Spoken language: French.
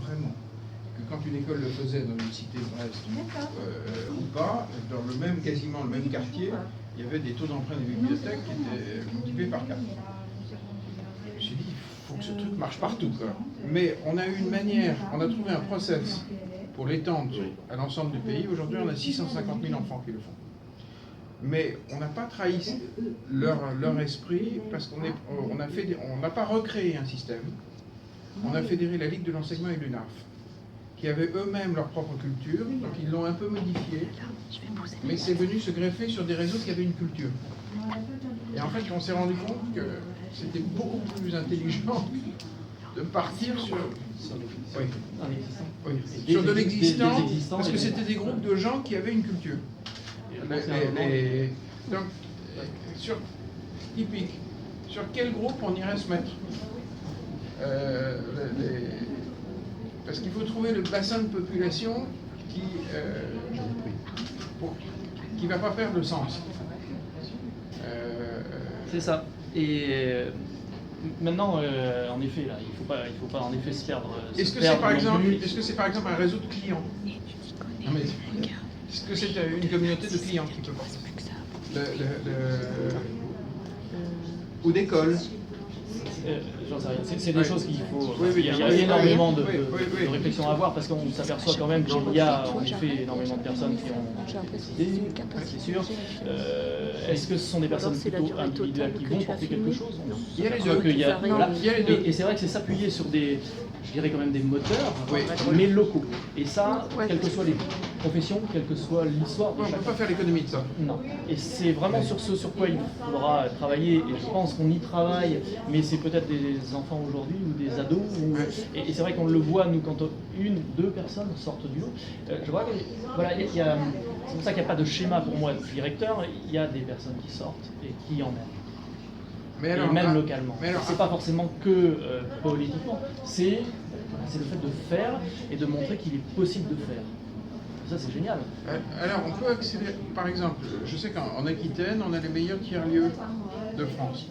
vraiment que quand une école le faisait dans une cité de Brest ou pas, dans quasiment le même quartier, il y avait des taux d'emprunt des bibliothèques qui étaient multipliés par 4. Je me suis dit, il faut que ce truc marche partout, quoi. Mais on a eu une manière, on a trouvé un process pour l'étendre à l'ensemble du pays. Aujourd'hui, on a 650 000 enfants qui le font. Mais on n'a pas trahi leur esprit parce qu'on n'a pas recréé un système. On a fédéré la Ligue de l'enseignement et l'UNARF, qui avaient eux-mêmes leur propre culture, donc ils l'ont un peu modifié, mais c'est venu se greffer sur des réseaux qui avaient une culture. Et en fait, on s'est rendu compte que c'était beaucoup plus intelligent de partir sur de l'existant, parce que c'était des groupes de gens qui avaient une culture. Donc, typique, sur quel groupe on irait se mettre parce qu'il faut trouver le bassin de population qui ne va pas perdre le sens. C'est ça. Et maintenant, en effet, là, il faut pas en effet se perdre. Est-ce que c'est par exemple un réseau de clients? Non, mais est-ce que c'est une communauté de clients qui peut porter ou d'écoles? J'en sais rien. C'est des choses qu'il faut. Il y a énormément de réflexions à avoir parce qu'on s'aperçoit quand même qu'il y a en effet énormément de personnes qui ont décidé, c'est sûr. Est-ce que ce sont des personnes plutôt individuelles qui vont porter quelque chose? Il y a les deux. Et c'est vrai que c'est s'appuyer sur des, je dirais quand même des moteurs, mais locaux. Et ça, quelles que soient les professions, quelle que soit l'histoire. On ne peut pas faire l'économie de ça. Non. Et c'est vraiment sur ce sur quoi il faudra travailler. Et je pense qu'on y travaille, mais c'est peut-être des enfants aujourd'hui ou des ados. Et c'est vrai qu'on le voit, nous, quand une, deux personnes sortent du lot. Je vois que, voilà, c'est pour ça qu'il n'y a pas de schéma pour moi de directeur. Il y a des personnes qui sortent et qui en aiment. Et même localement. C'est pas forcément que politiquement. C'est le fait de faire et de montrer qu'il est possible de faire. Ça, c'est génial. Alors, on peut accélérer. Par exemple, je sais qu'en Aquitaine, on a les meilleurs tiers-lieux de France.